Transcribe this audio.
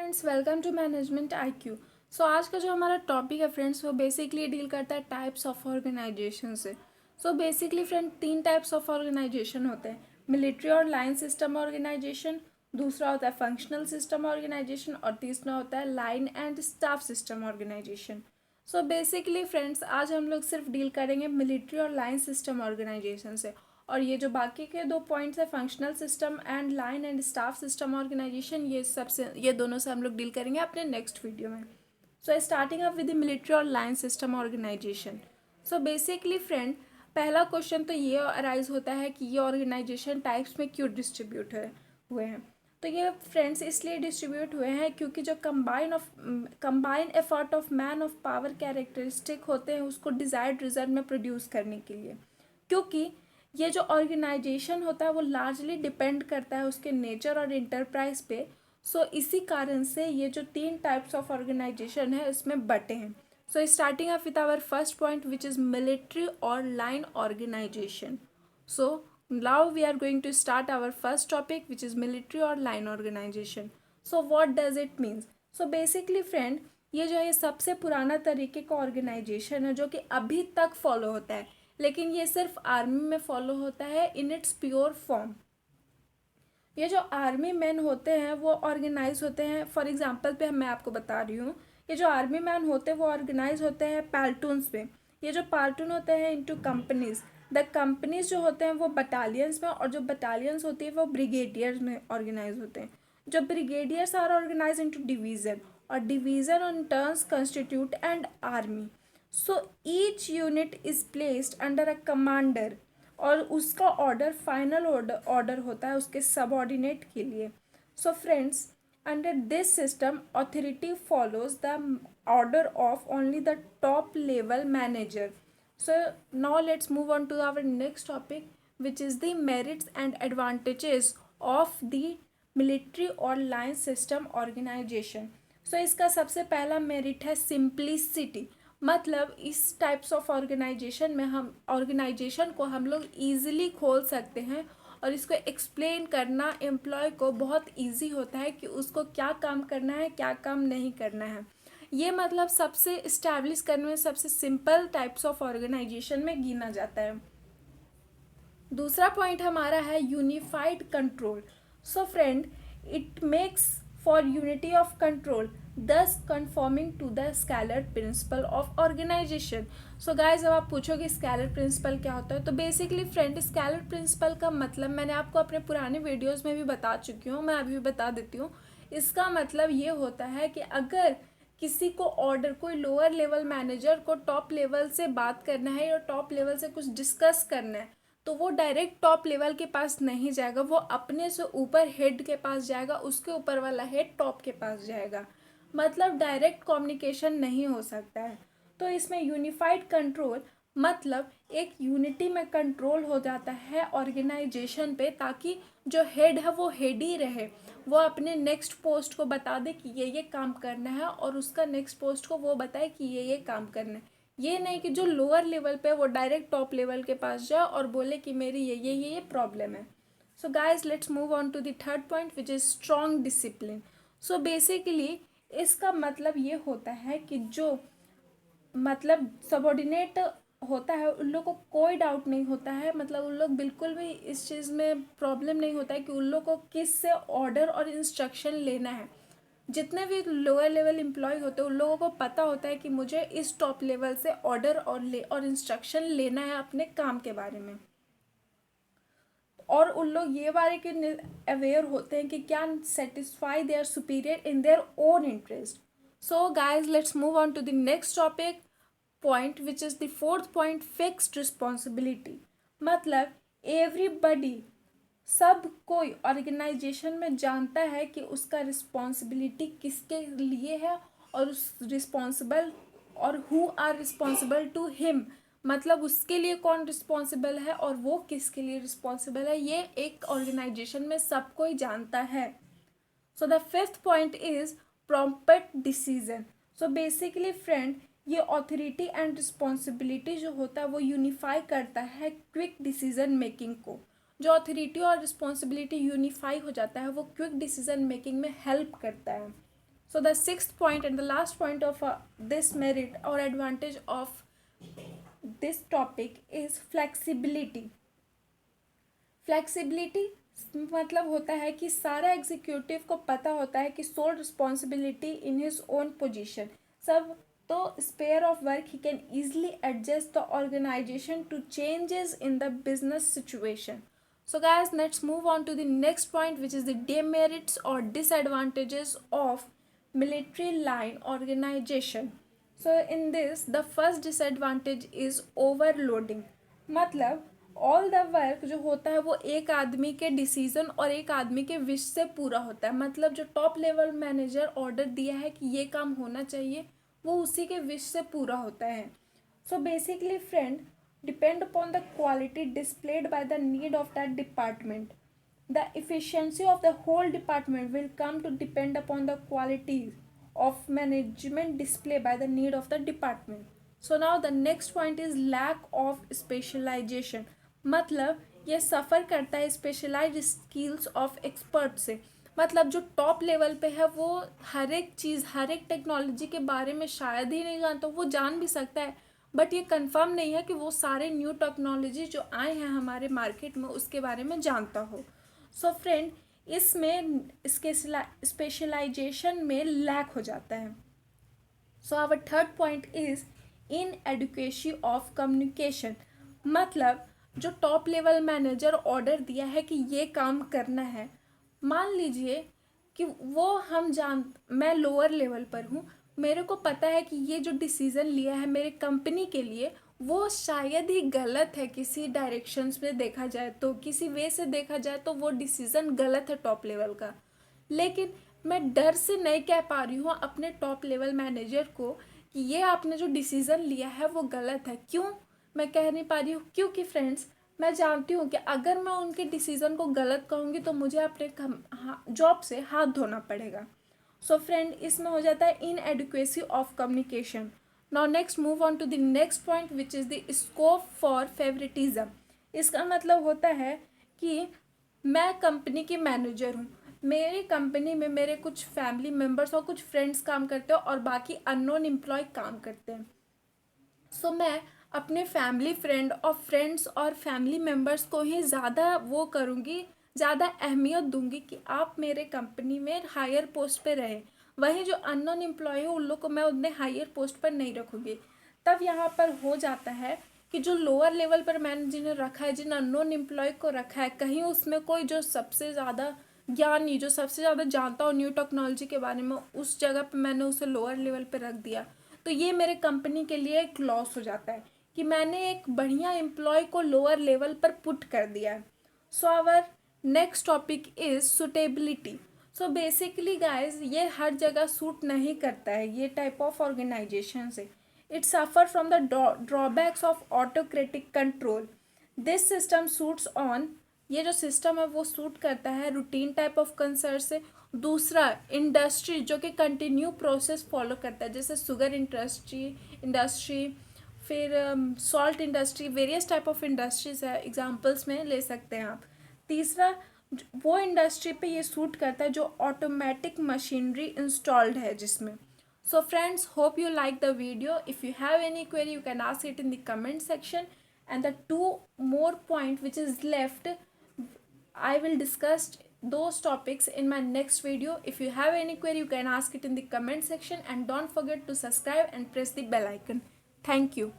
Friends, welcome to management IQ. So आज का जो हमारा टॉपिक है फ्रेंड्स, वो बेसिकली डील करता है टाइप्स ऑफ ऑर्गेनाइजेशन से। सो बेसिकली फ्रेंड, तीन टाइप्स ऑफ ऑर्गेनाइजेशन होते हैं: मिलिट्री और लाइन सिस्टम ऑर्गेनाइजेशन, दूसरा होता है फंक्शनल सिस्टम ऑर्गेनाइजेशन, और तीसरा होता है line and staff system organisation. So basically friends, आज हम लोग सिर्फ डील करेंगे मिलिट्री और लाइन सिस्टम ऑर्गेनाइजेशन से, और ये जो बाकी के दो पॉइंट्स है functional system and line and staff system organisation, ये दोनों से हम लोग डील करेंगे अपने नेक्स्ट वीडियो में। So starting up with the military और line system organisation. So basically friend, पहला क्वेश्चन तो ये अराइज होता है कि ये ऑर्गेनाइजेशन टाइप्स में क्यों डिस्ट्रीब्यूट हुए हैं। तो ये फ्रेंड्स इसलिए डिस्ट्रीब्यूट हुए हैं क्योंकि जो combine effort of man of power characteristic होते हैं उसको डिजायर्ड रिजल्ट में प्रोड्यूस करने के लिए, क्योंकि ये जो ऑर्गेनाइजेशन होता है वो लार्जली डिपेंड करता है उसके नेचर और इंटरप्राइज पे। सो इसी कारण से ये जो तीन टाइप्स ऑफ ऑर्गेनाइजेशन है इसमें बटे हैं। So starting up with our first point which is military और line organisation. So now we are going to start our first topic which is military और line organisation. So what does it means? So basically friend, ये जो है सबसे पुराना तरीके का organisation है जो कि अभी तक फॉलो होता है, लेकिन ये सिर्फ आर्मी में फॉलो होता है इन इट्स प्योर फॉर्म। ये जो आर्मी मैन होते हैं वो ऑर्गेनाइज होते हैं, फॉर एग्जांपल पे मैं आपको बता रही हूँ, ये जो आर्मी मैन होते हैं वो ऑर्गेनाइज होते हैं प्लाटून्स में। ये जो प्लाटून होते हैं इनटू कंपनीज, द कंपनीज जो होते हैं वो बटालियंस में, और जो बटालियंस होती है वो ब्रिगेडियर्स में ऑर्गेनाइज होते हैं। जो brigadiers are organise into division, और division on turns constitute and army. So each unit is placed under a commander, और उसका ऑर्डर फाइनल ऑर्डर होता है उसके सबऑर्डिनेट के लिए। So friends, under this system authority follows the order of only the top level manager. So now let's move on to our next topic which is the merits and advantages of the military और line system organisation. सो इसका सबसे पहला merit है simplicity. मतलब इस types of organisation को हम लोग ईजिली खोल सकते हैं, और इसको एक्सप्लेन करना एम्प्लॉय को बहुत इजी होता है कि उसको क्या काम करना है क्या काम नहीं करना है। ये मतलब सबसे इस्टेब्लिश करने में सबसे सिंपल टाइप्स ऑफ ऑर्गेनाइजेशन में गिना जाता है। दूसरा पॉइंट हमारा है unified control. So friend, it makes for unity of control thus conforming to the scalar principle of organisation. So guys, अब आप पूछोगे स्केलर प्रिंसिपल क्या होता है, तो बेसिकली फ्रेंड स्केलर प्रिंसिपल का मतलब मैंने आपको अपने पुराने वीडियोस में भी बता चुकी हूँ, मैं अभी भी बता देती हूँ। इसका मतलब ये होता है कि अगर किसी को ऑर्डर, कोई लोअर लेवल मैनेजर को टॉप लेवल से बात करना है या टॉप लेवल से कुछ डिस्कस करना है, तो वो डायरेक्ट टॉप लेवल के पास नहीं जाएगा, वो अपने से ऊपर हेड के पास जाएगा, उसके ऊपर वाला हेड टॉप के पास जाएगा। मतलब डायरेक्ट कम्युनिकेशन नहीं हो सकता है। तो इसमें यूनिफाइड कंट्रोल मतलब एक यूनिटी में कंट्रोल हो जाता है ऑर्गेनाइजेशन पे, ताकि जो हेड है वो हेड ही रहे, वो अपने नेक्स्ट पोस्ट को बता दे कि ये काम करना है, और उसका नेक्स्ट पोस्ट को वो बताए कि ये काम करना है। ये नहीं कि जो लोअर लेवल पे वो डायरेक्ट टॉप लेवल के पास जाए और बोले कि मेरी ये प्रॉब्लम है। So guys, let's move on to the third point which is strong discipline. So basically इसका मतलब ये होता है कि जो मतलब सबॉर्डिनेट होता है उन लोग को कोई डाउट नहीं होता है, मतलब उन लोग बिल्कुल भी इस चीज़ में प्रॉब्लम नहीं होता है कि उन लोग को किस से ऑर्डर और इंस्ट्रक्शन लेना है। जितने भी लोअर लेवल एम्प्लॉय होते हैं उन लोगों को पता होता है कि मुझे इस टॉप लेवल से ऑर्डर और इंस्ट्रक्शन लेना है अपने काम के बारे में, और उन लोग ये बारे के अवेयर होते हैं कि क्या satisfy their superior in their own interest. So guys, let's move on to the next topic point which is the fourth point, fixed responsibility. मतलब एवरीबडी, सब कोई ऑर्गेनाइजेशन में जानता है कि उसका रिस्पॉन्सिबिलिटी किसके लिए है, और उस रिस्पॉन्सिबल और who are responsible to him, मतलब उसके लिए कौन रिस्पॉन्सिबल है और वो किसके लिए रिस्पॉन्सिबल है, ये एक ऑर्गेनाइजेशन में सब कोई जानता है। So the fifth point is prompt decision. So basically friend, ये ऑथोरिटी एंड रिस्पॉन्सिबिलिटी जो होता है वो यूनिफाई करता है क्विक डिसीजन मेकिंग को। जो ऑथोरिटी और रिस्पॉन्सिबिलिटी यूनिफाई हो जाता है वो क्विक डिसीजन मेकिंग में हेल्प करता है। So the sixth point and the last point of this merit or advantage of this topic is flexibility. Flexibility मतलब होता है कि सारा एग्जीक्यूटिव को पता होता है कि sole responsibility in his own position सब, तो sphere of work he can easily adjust the organisation to changes in the business situation. So guys, let's move on to the next point, which is the demerits or disadvantages of military line organization. So in this, the first disadvantage is overloading. मतलब all the work जो होता है वो एक आदमी के decision और एक आदमी के विश से पूरा होता है. मतलब जो टॉप लेवल मैनेजर ऑर्डर दिया है कि ये काम होना चाहिए, वो उसी के विश से पूरा होता है. सो basically friend, depend upon the quality displayed by the need of that department. The efficiency of the whole department will come to depend upon the qualities of management displayed by the need of the department. So now the next point is lack of specialization. मतलब ये सफ़र करता है specialise skills of expert से. मतलब जो top level पे है वो हर एक चीज़, हर एक टेक्नोलॉजी के बारे में शायद ही नहीं जानता. वो जान भी सकता है, बट ये कंफर्म नहीं है कि वो सारे न्यू टेक्नोलॉजी जो आए हैं हमारे मार्केट में उसके बारे में जानता हो. सो फ्रेंड, इसमें इसके स्पेशलाइजेशन में लैक हो जाता है. So our third point is inadequacy of communication. मतलब जो टॉप लेवल मैनेजर ऑर्डर दिया है कि ये काम करना है, मान लीजिए कि मैं लोअर लेवल पर हूँ, मेरे को पता है कि ये जो डिसीज़न लिया है मेरे कंपनी के लिए वो शायद ही गलत है. किसी डायरेक्शंस में देखा जाए तो, किसी वे से देखा जाए तो वो डिसीज़न गलत है टॉप लेवल का. लेकिन मैं डर से नहीं कह पा रही हूँ अपने टॉप लेवल मैनेजर को कि ये आपने जो डिसीज़न लिया है वो गलत है. क्यों मैं कह नहीं पा रही हूँ? क्योंकि फ्रेंड्स, मैं जानती हूँ कि अगर मैं उनके डिसीज़न को गलत कहूँगी तो मुझे अपने जॉब से हाथ धोना पड़ेगा. सो फ्रेंड, इसमें हो जाता है inadequacy of communication. Now next move on to the next point, which is the scope for favouritism. इसका मतलब होता है कि मैं कंपनी की मैनेजर हूँ, मेरी कंपनी में मेरे कुछ फैमिली मेम्बर्स और कुछ फ्रेंड्स काम करते हैं और बाकी अननोन एम्प्लॉय काम करते हैं. सो मैं अपने फैमिली फ्रेंड्स और फैमिली मेम्बर्स को ही ज़्यादा वो करूँगी, ज़्यादा अहमियत दूंगी कि आप मेरे कंपनी में हायर पोस्ट पे रहें. वहीं जो अननोन एम्प्लॉय हो उन लोग को मैं उतने हायर पोस्ट पर नहीं रखूँगी. तब यहाँ पर हो जाता है कि जो लोअर लेवल पर मैंने जिन्हें रखा है, जिन अननोन एम्प्लॉय को रखा है, कहीं उसमें कोई जो सबसे ज़्यादा ज्ञानी, जो सबसे ज़्यादा जानता हो न्यू टेक्नोलॉजी के बारे में, उस जगह पर मैंने उसे लोअर लेवल पर रख दिया, तो ये मेरे कंपनी के लिए एक लॉस हो जाता है कि मैंने एक बढ़िया एम्प्लॉय को लोअर लेवल पर पुट कर दिया है. So our next topic is suitability. So basically guys, ये हर जगह सूट नहीं करता है ये टाइप ऑफ ऑर्गेनाइजेशन से. It suffer from the drawbacks of autocratic control. This system suits on, ये जो सिस्टम है वो सूट करता है रूटीन टाइप ऑफ कंसर्न से. दूसरा, इंडस्ट्री जो कि कंटिन्यू प्रोसेस फॉलो करता है, जैसे शुगर इंडस्ट्री, फिर salt industry, various type of industries है, एग्जांपल्स में ले सकते हैं आप. तीसरा, वो इंडस्ट्री पे ये सूट करता है जो ऑटोमेटिक मशीनरी इंस्टॉल्ड है जिसमें. So friends, hope you like the video. If you have any query you can ask it in the comment section. And the two more point which is left, I will discuss those topics in my next video. If you have any query you can ask it in the comment section, and don't forget to subscribe and press the bell icon. Thank you.